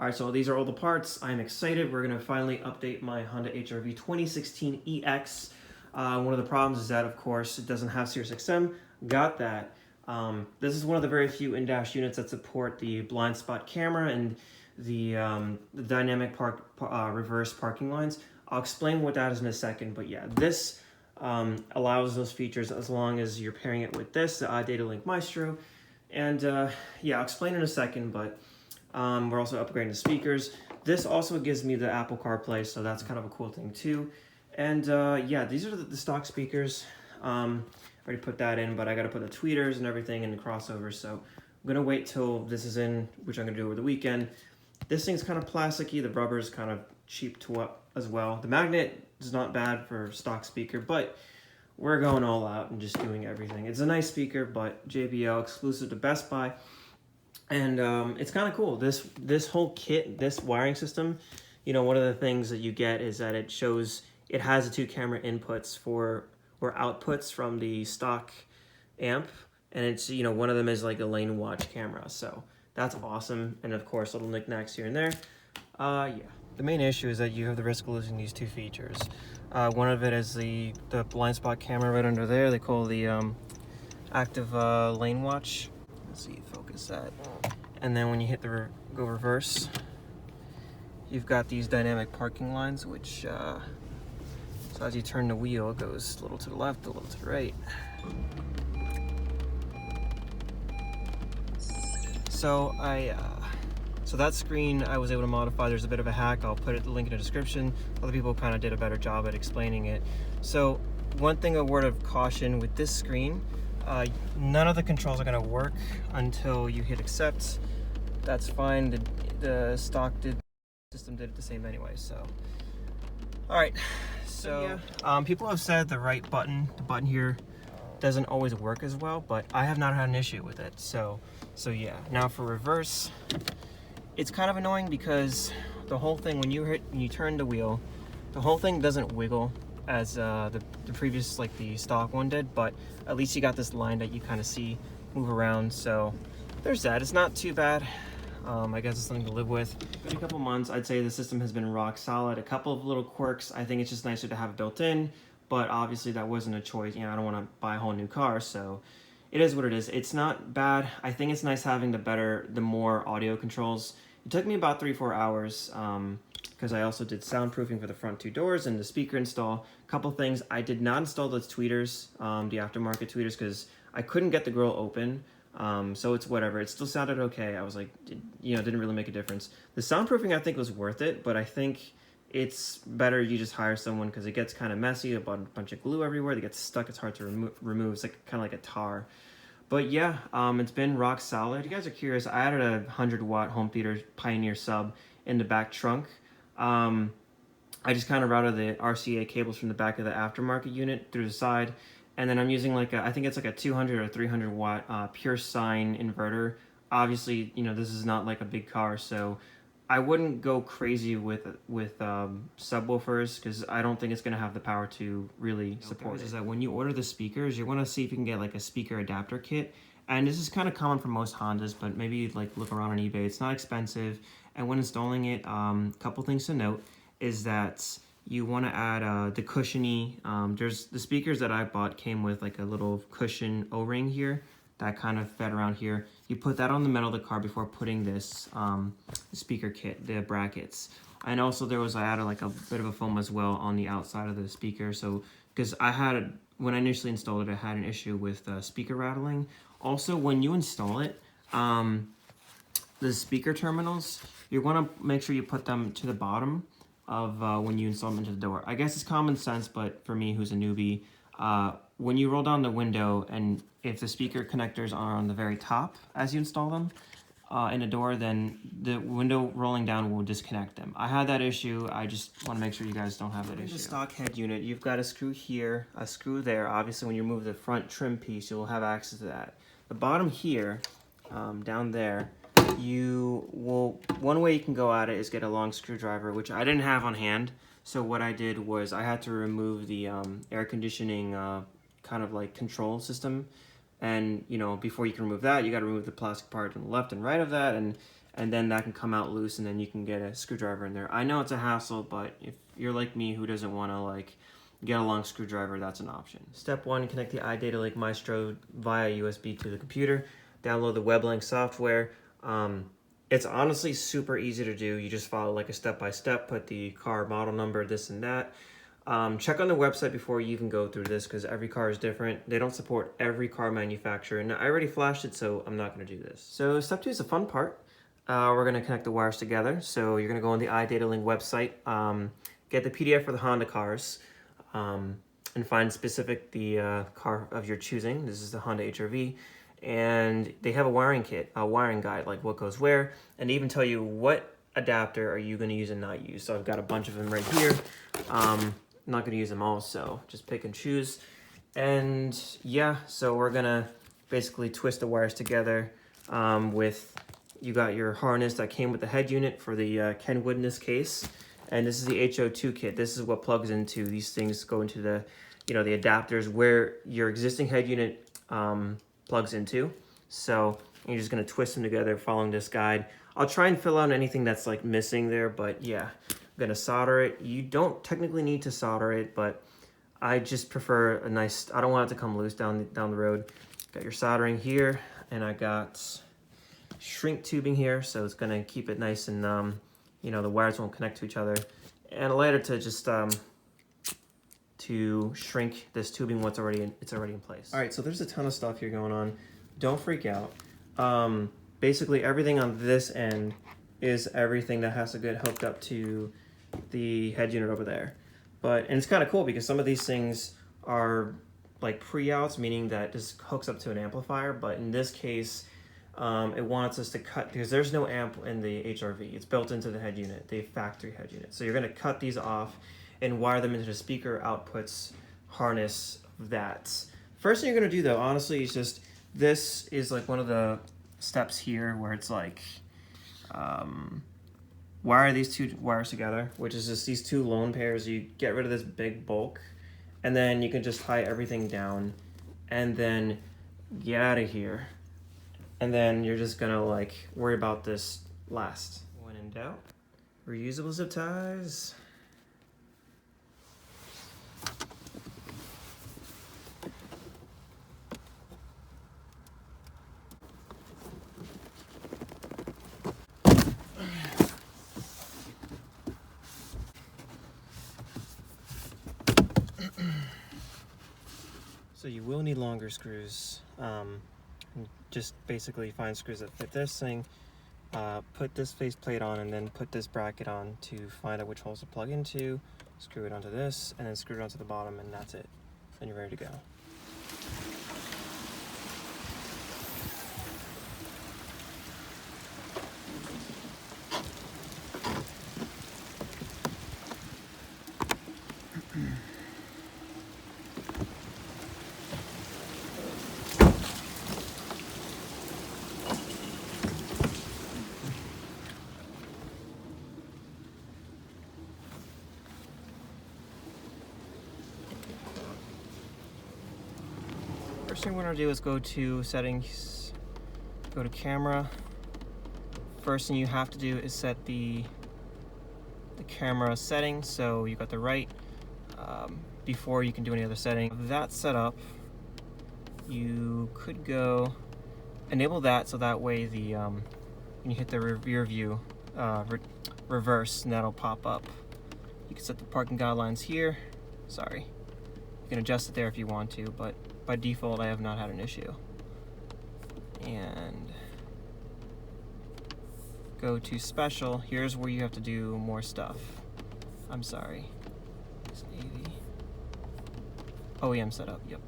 All right, so these are all the parts. I'm excited. We're gonna finally update my Honda HRV 2016 EX. One of the problems is that, of course, it doesn't have SiriusXM. Got that. This is one of the very few in-dash units that support the blind spot camera and the dynamic reverse parking lines. I'll explain what that is in a second, but yeah, this allows those features as long as you're pairing it with this, the iDataLink Maestro. And yeah, I'll explain in a second, but we're also upgrading the speakers. This also gives me the Apple CarPlay, so that's kind of a cool thing too. And yeah, these are the stock speakers. Already put that in, but I got to put the tweeters and everything in the crossover, so I'm gonna wait till this is in, which I'm gonna do over the weekend. This thing's kind of plasticky. The rubber is kind of cheap to up as well. The magnet is not bad for stock speaker, but we're going all out and just doing everything. It's a nice speaker, but JBL exclusive to Best Buy. And it's kind of cool. This whole kit, this wiring system, you know, one of the things that you get is that it shows it has the 2 camera inputs or outputs from the stock amp, and it's, you know, one of them is like a lane watch camera, so that's awesome. And of course, little knickknacks here and there. Yeah. The main issue is that you have the risk of losing these 2 features. One of it is the blind spot camera right under there. They call the active lane watch. Let's see, focus that. And then when you hit the go reverse, you've got these dynamic parking lines, which so as you turn the wheel, it goes a little to the left, a little to the right. So so that screen I was able to modify. There's a bit of a hack. I'll put the link in the description. Other people kind of did a better job at explaining it. So one thing, a word of caution with this screen, none of the controls are going to work until you hit accept. That's fine. The stock system did it the same anyway. So, all right. So yeah, people have said the button here doesn't always work as well, but I have not had an issue with it. So yeah. Now for reverse, it's kind of annoying because the whole thing, when you turn the wheel, the whole thing doesn't wiggle as the previous, like the stock one did, but at least you got this line that you kind of see move around. So there's that. It's not too bad. I guess it's something to live with. In a couple months, I'd say the system has been rock solid. A couple of little quirks. I think it's just nicer to have it built in, but obviously that wasn't a choice. You know, I don't want to buy a whole new car, so it is what it is. It's not bad. I think it's nice having the more audio controls. It took me about 3-4 hours because I also did soundproofing for the front 2 doors and the speaker install. A couple things. I did not install those tweeters, the aftermarket tweeters, because I couldn't get the grill open. So it's whatever. It still sounded okay. I was like, you know, didn't really make a difference. The soundproofing I think was worth it, but I think it's better you just hire someone because it gets kind of messy. A bunch of glue everywhere. They get stuck. It's hard to remove. It's like kind of like a tar. But yeah, it's been rock solid. If you guys are curious, I added a 100-watt home theater Pioneer sub in the back trunk. I just kind of routed the RCA cables from the back of the aftermarket unit through the side. And then I'm using like I think it's like a 200 or 300 watt pure sine inverter. Obviously, you know, this is not like a big car, so I wouldn't go crazy with subwoofers because I don't think it's going to have the power to really support it. Is that when you order the speakers, you want to see if you can get like a speaker adapter kit. And this is kind of common for most Hondas, but maybe like look around on eBay. It's not expensive. And when installing it, a couple things to note is that you want to add the cushiony, there's the speakers that I bought came with like a little cushion O-ring here that kind of fed around here. You put that on the metal of the car before putting this speaker kit, the brackets. And also I added like a bit of a foam as well on the outside of the speaker. So, because when I initially installed it, I had an issue with speaker rattling. Also, when you install it, the speaker terminals, you want to make sure you put them to the bottom of when you install them into the door. I guess it's common sense, but for me, who's a newbie, when you roll down the window and if the speaker connectors are on the very top as you install them in a door, then the window rolling down will disconnect them. I had that issue. I just want to make sure you guys don't have that issue. The stock head unit, you've got a screw here, a screw there. Obviously, when you remove the front trim piece, you'll have access to that. The bottom here, down there, one way you can go at it is get a long screwdriver, which I didn't have on hand. So what I did was I had to remove the air conditioning kind of like control system. And, you know, before you can remove that, you got to remove the plastic part on the left and right of that. And and then that can come out loose, and then you can get a screwdriver in there. I know it's a hassle, but if you're like me who doesn't want to like get a long screwdriver, that's an option. Step 1, connect the iDataLink Maestro via USB to the computer. Download the WebLink software. It's honestly super easy to do. You just follow like a step-by-step, put the car model number, this and that. Check on the website before you even go through this, because every car is different. They don't support every car manufacturer, and I already flashed it, so I'm not going to do this. So step 2 is the fun part. We're going to connect the wires together. So you're going to go on the iDataLink website, get the PDF for the Honda cars, and find specific the car of your choosing. This is the Honda HR-V, and they have a wiring kit, a wiring guide, like what goes where, and they even tell you what adapter are you going to use and not use. So I've got a bunch of them right here. I'm not going to use them all, so just pick and choose. And yeah, so we're going to basically twist the wires together with, you got your harness that came with the head unit for the Kenwood in this case. And this is the HO2 kit. This is what plugs into, these things go into the, you know, the adapters where your existing head unit plugs into. So you're just gonna twist them together following this guide. I'll try and fill out anything that's like missing there, but yeah, I'm gonna solder it. You don't technically need to solder it, but I just prefer a nice, I don't want it to come loose down the road. Got your soldering here, and I got shrink tubing here, so it's gonna keep it nice and you know, the wires won't connect to each other. And a lighter to just to shrink this tubing once it's already in place. All right, so there's a ton of stuff here going on. Don't freak out. Basically everything on this end is everything that has to get hooked up to the head unit over there. And it's kind of cool because some of these things are like pre-outs, meaning that this hooks up to an amplifier, but in this case, it wants us to cut, because there's no amp in the HR-V. It's built into the head unit, the factory head unit. So you're going to cut these off and wire them into the speaker outputs harness of that. First thing you're going to do though, honestly, is just, this is like one of the steps here where it's like, wire these two wires together, which is just these two lone pairs. You get rid of this big bulk, and then you can just tie everything down and then get out of here. And then you're just gonna like worry about this last. When in doubt, reusable zip ties. So you will need longer screws. Just basically find screws that fit this thing, put this face plate on, and then put this bracket on to find out which holes to plug into, screw it onto this, and then screw it onto the bottom, and that's it. Then you're ready to go. First thing we're going to do is go to settings, go to camera. First thing you have to do is set the camera setting, so you got the right before you can do any other setting. That's set up. You could go enable that, so that way the when you hit the rear view reverse, and that'll pop up. You can set the parking guidelines here. Sorry, you can adjust it there if you want to, but by default I have not had an issue. And go to special. Here's where you have to do more stuff. I'm sorry. It's AV. OEM setup. Yep.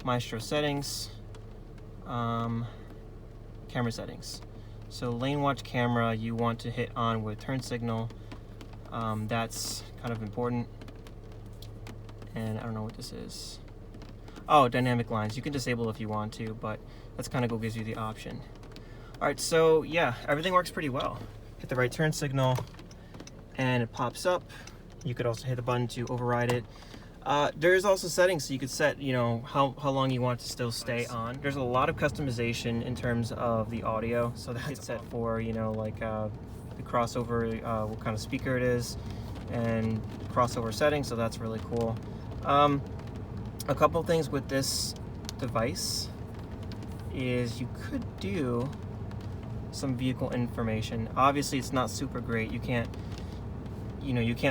Maestro settings. Camera settings. So lane watch camera, you want to hit on with turn signal. That's kind of important. And I don't know what this is. Oh, dynamic lines. You can disable if you want to, but that's kind of what gives you the option. All right, so yeah, everything works pretty well. Hit the right turn signal and it pops up. You could also hit the button to override it. There is also settings, so you could set, you know, how long you want it to still stay on. There's a lot of customization in terms of the audio, so that's set for, you know, like the crossover, what kind of speaker it is, and crossover settings, so that's really cool. A couple things with this device is you could do some vehicle information. Obviously it's not super great, you can't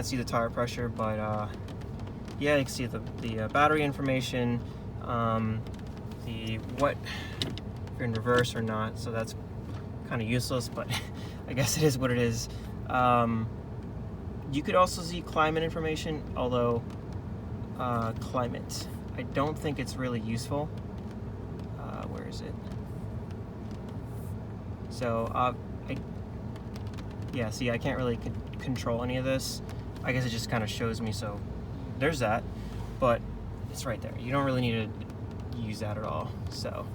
see the tire pressure, but yeah, you can see the battery information, the what if you're in reverse or not, so that's kind of useless, but I guess it is what it is. You could also see climate information, although climate, I don't think it's really useful. Where is it? So yeah, see, I can't really control any of this. I guess it just kind of shows me, so there's that, but it's right there. You don't really need to use that at all. So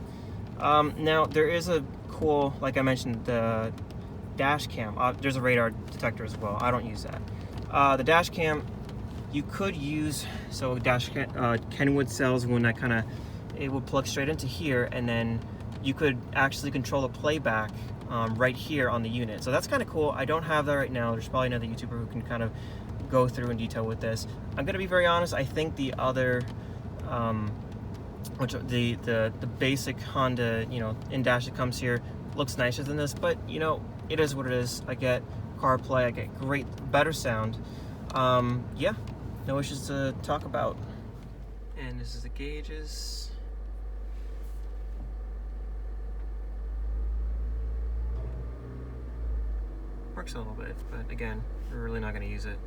now there is a cool, like I mentioned, the dash cam. There's a radar detector as well. I don't use that. The dash cam you could use, so Kenwood sells one that kind of, it will plug straight into here, and then you could actually control the playback right here on the unit. So that's kind of cool. I don't have that right now. There's probably another YouTuber who can kind of go through in detail with this. I'm gonna be very honest, I think the other the basic Honda, you know, in-dash that comes here looks nicer than this, but you know, it is what it is. I get CarPlay, I get better sound. Yeah, no issues to talk about. And this is the gauges. Works a little bit, but again, we're really not going to use it.